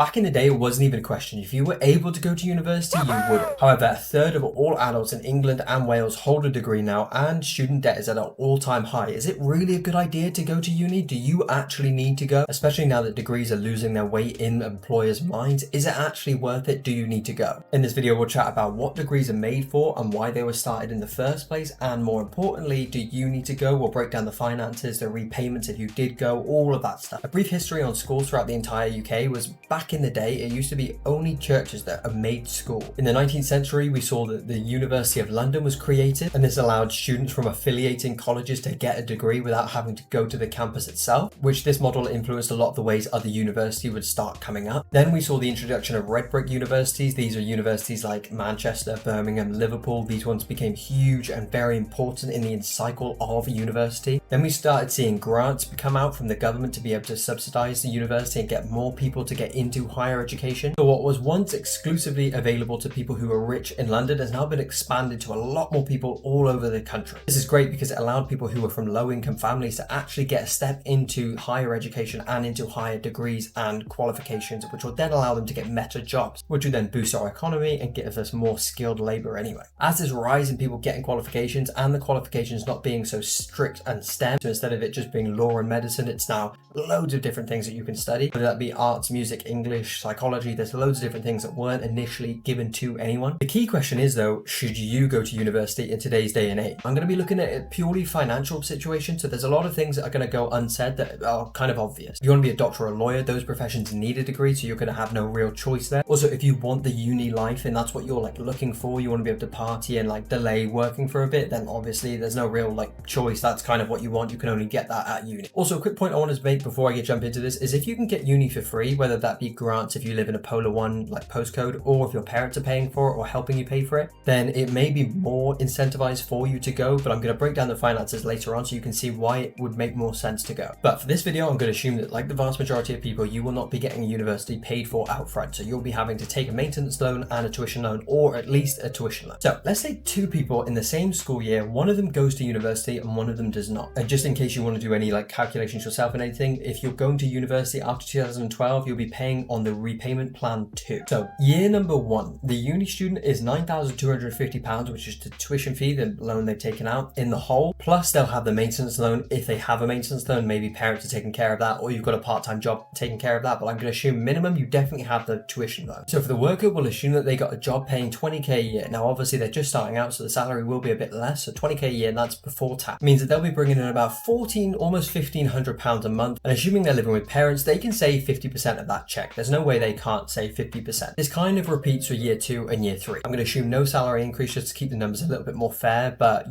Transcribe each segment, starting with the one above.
Back in the day, it wasn't even a question. If you were able to go to university, you would. However, a third of all adults in England and Wales hold a degree now, and student debt is at an all-time high. Is it really a good idea to go to uni? Do you actually need to go? Especially now that degrees are losing their weight in employers' minds. Is it actually worth it? Do you need to go? In this video, we'll chat about what degrees are made for and why they were started in the first place, and more importantly, do you need to go? We'll break down the finances, the repayments if you did go, all of that stuff. A brief history on schools throughout the entire UK was back in the day, it used to be only churches that are made school. In the 19th century, we saw that the University of London was created, and this allowed students from affiliating colleges to get a degree without having to go to the campus itself, which this model influenced a lot of the ways other universities would start coming up. Then we saw the introduction of red brick universities. These are universities like Manchester, Birmingham, Liverpool. These ones became huge and very important in the cycle of university. Then we started seeing grants come out from the government to be able to subsidize the university and get more people to get into higher education. So what was once exclusively available to people who were rich in London has now been expanded to a lot more people all over the country. This is great because it allowed people who were from low income families to actually get a step into higher education and into higher degrees and qualifications, which will then allow them to get better jobs, which will then boost our economy and give us more skilled labor anyway. As this rise in people getting qualifications and the qualifications not being so strict and STEM, so instead of it just being law and medicine, it's now loads of different things that you can study, whether that be arts, music, English, psychology. There's loads of different things that weren't initially given to anyone. The key question is though, should you go to university in today's day and age? I'm going to be looking at a purely financial situation, so there's a lot of things that are going to go unsaid that are kind of obvious. If you want to be a doctor or a lawyer, those professions need a degree, so you're going to have no real choice there. Also, if you want the uni life and that's what you're like looking for, you want to be able to party and like delay working for a bit, then obviously there's no real like choice. That's kind of what you want. You can only get that at uni. Also, a quick point I want to make before I jump into this is if you can get uni for free, whether that be grants if you live in a Polar 1 like postcode, or if your parents are paying for it or helping you pay for it, then it may be more incentivized for you to go, but I'm going to break down the finances later on so you can see why it would make more sense to go. But for this video, I'm going to assume that like the vast majority of people, you will not be getting a university paid for outright, so you'll be having to take a maintenance loan and a tuition loan, or at least a tuition loan. So let's say two people in the same school year, one of them goes to university and one of them does not. And just in case you want to do any like calculations yourself and anything, if you're going to university after 2012, you'll be paying on the repayment plan 2. So year number 1, the uni student is £9,250, which is the tuition fee, the loan they've taken out in the whole, plus they'll have the maintenance loan. If they have a maintenance loan, maybe parents are taking care of that, or you've got a part-time job taking care of that, but I'm going to assume minimum you definitely have the tuition loan. So for the worker, we'll assume that they got a job paying 20k a year. Now obviously they're just starting out, so the salary will be a bit less, so 20k a year, and that's before tax. It means that they'll be bringing in about almost £1,500 a month, and assuming they're living with parents, they can save 50% of that check. There's no way they can't save 50%. This kind of repeats for year 2 and year 3. I'm going to assume no salary increase just to keep the numbers a little bit more fair, but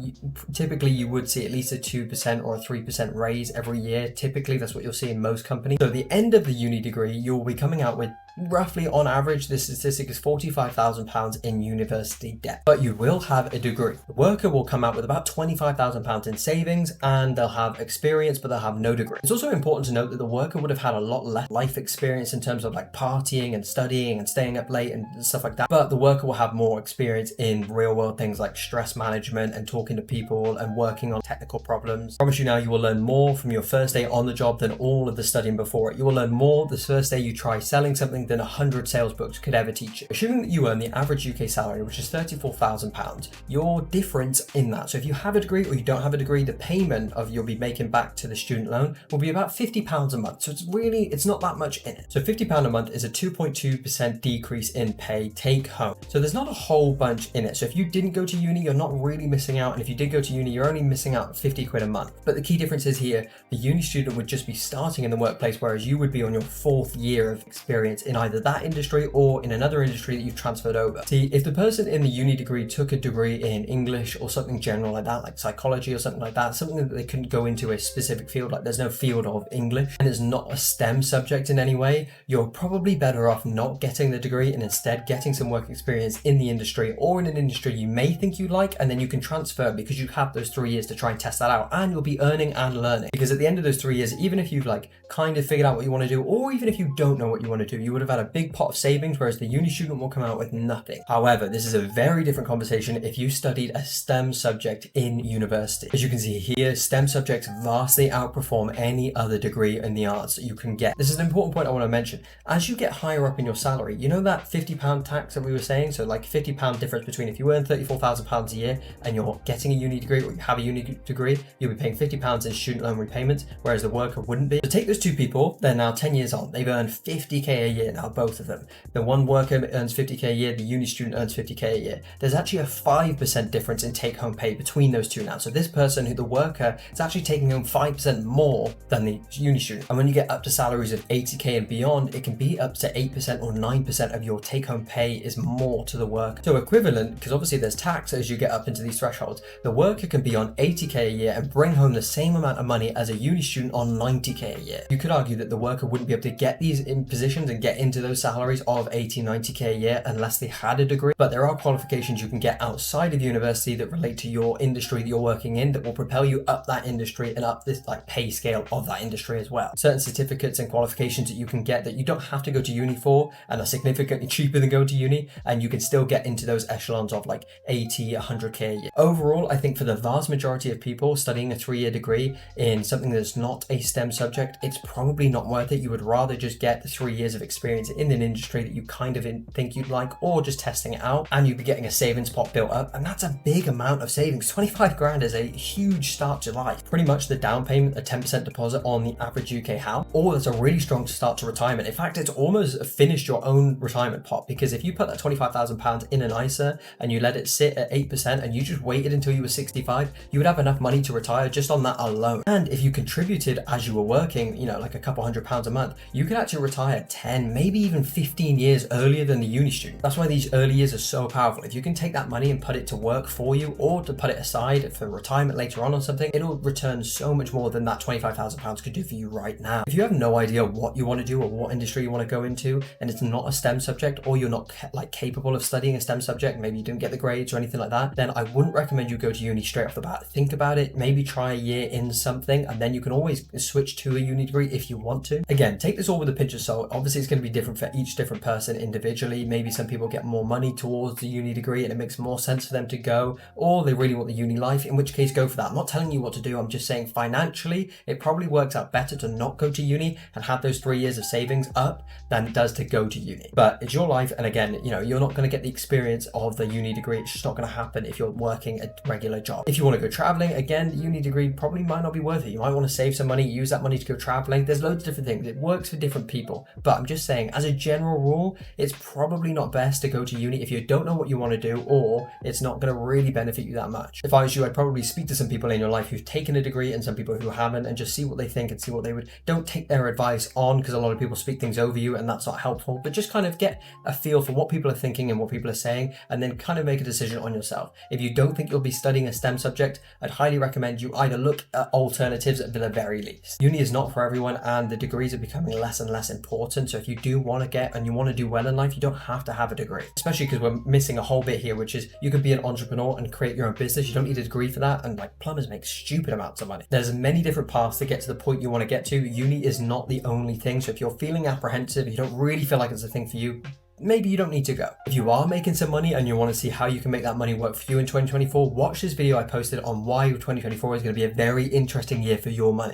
typically you would see at least a 2% or a 3% raise every year. Typically that's what you'll see in most companies. So at the end of the uni degree, you'll be coming out with roughly on average, this statistic is £45,000 in university debt, but you will have a degree. The worker will come out with about £25,000 in savings, and they'll have experience, but they'll have no degree. It's also important to note that the worker would have had a lot less life experience in terms of like partying and studying and staying up late and stuff like that, but the worker will have more experience in real world things like stress management and talking to people and working on technical problems. I promise you now, you will learn more from your first day on the job than all of the studying before it. You will learn more the first day you try selling something than 100 sales books could ever teach you. Assuming that you earn the average UK salary, which is £34,000, your difference in that, so if you have a degree or you don't have a degree, the payment of you'll be making back to the student loan will be about £50 a month. So it's not that much in it. So £50 a month is a 2.2% decrease in pay take home. So there's not a whole bunch in it. So if you didn't go to uni, you're not really missing out. And if you did go to uni, you're only missing out 50 quid a month. But the key difference is here, the uni student would just be starting in the workplace, whereas you would be on your 4th year of experience in either that industry or in another industry that you've transferred over. See, if the person in the uni degree took a degree in English or something general like that, like psychology or something like that, something that they couldn't go into a specific field, like there's no field of English and it's not a STEM subject in any way, you're probably better off not getting the degree and instead getting some work experience in the industry or in an industry you may think you like, and then you can transfer because you have those 3 years to try and test that out, and you'll be earning and learning. Because at the end of those 3 years, even if you've like kind of figured out what you want to do, or even if you don't know what you want to do, you will would have had a big pot of savings, whereas the uni student will come out with nothing. However, this is a very different conversation if you studied a STEM subject in university. As you can see here, STEM subjects vastly outperform any other degree in the arts that you can get. This is an important point I want to mention. As you get higher up in your salary, you know that £50 tax that we were saying? So like £50 difference between if you earn £34,000 a year and you're getting a uni degree, or you have a uni degree, you'll be paying £50 in student loan repayment, whereas the worker wouldn't be. So take those two people, they're now 10 years on. They've earned 50k a year now, both of them. The one worker earns 50k a year, the uni student earns 50k a year. There's actually a 5% difference in take-home pay between those two now. So this person, who the worker, is actually taking home 5% more than the uni student. And when you get up to salaries of 80k and beyond, it can be up to 8% or 9% of your take-home pay is more to the worker. So equivalent, because obviously there's tax as you get up into these thresholds, the worker can be on 80k a year and bring home the same amount of money as a uni student on 90k a year. You could argue that the worker wouldn't be able to get these in positions and get into those salaries of 80, 90k a year unless they had a degree. But there are qualifications you can get outside of university that relate to your industry that you're working in that will propel you up that industry and up this like pay scale of that industry as well. Certain certificates and qualifications that you can get that you don't have to go to uni for and are significantly cheaper than going to uni, and you can still get into those echelons of like 80, 100k a year. Overall, I think for the vast majority of people studying a 3-year degree in something that's not a STEM subject, it's probably not worth it. You would rather just get the 3 years of experience in an industry that you kind of think you'd like, or just testing it out, and you'd be getting a savings pot built up, and that's a big amount of savings. 25 grand is a huge start to life. Pretty much the down payment, a 10% deposit on the average UK house, or it's a really strong start to retirement. In fact, it's almost finished your own retirement pot, because if you put that £25,000 in an ISA and you let it sit at 8% and you just waited until you were 65, you would have enough money to retire just on that alone. And if you contributed as you were working, you know, like a couple £100 a month, you could actually retire 10, maybe even 15 years earlier than the uni student. That's why these early years are so powerful. If you can take that money and put it to work for you, or to put it aside for retirement later on or something, it'll return so much more than that £25,000 could do for you right now. If you have no idea what you want to do or what industry you want to go into, and it's not a STEM subject, or you're not like capable of studying a STEM subject, maybe you didn't get the grades or anything like that, then I wouldn't recommend you go to uni straight off the bat. Think about it, maybe try a year in something, and then you can always switch to a uni degree if you want to. Again, take this all with a pinch of salt. Obviously, it's going to be different for each different person individually. Maybe some people get more money towards the uni degree and it makes more sense for them to go, or they really want the uni life, in which case go for that. I'm not telling you what to do, I'm just saying financially, it probably works out better to not go to uni and have those 3 years of savings up than it does to go to uni. But it's your life, and again, you know, you're not going to get the experience of the uni degree. It's just not going to happen if you're working a regular job. If you want to go traveling, again, the uni degree probably might not be worth it. You might want to save some money, use that money to go traveling. There's loads of different things. It works for different people. But I'm just saying, as a general rule, it's probably not best to go to uni if you don't know what you want to do, or it's not going to really benefit you that much. If I was you, I'd probably speak to some people in your life who've taken a degree and some people who haven't, and just see what they think and see what they would. Don't take their advice on, because a lot of people speak things over you and that's not helpful, but just kind of get a feel for what people are thinking and what people are saying, and then kind of make a decision on yourself. If you don't think you'll be studying a STEM subject, I'd highly recommend you either look at alternatives at the very least. Uni is not for everyone, and the degrees are becoming less and less important. So if you do want to get and you want to do well in life, you don't have to have a degree, especially because we're missing a whole bit here, which is you could be an entrepreneur and create your own business. You don't need a degree for that, and like plumbers make stupid amounts of money. There's many different paths to get to the point you want to get to. Uni is not the only thing. So if you're feeling apprehensive, you don't really feel like it's a thing for you, maybe you don't need to go. If you are making some money and you want to see how you can make that money work for you in 2024, watch this video I posted on why 2024 is going to be a very interesting year for your money.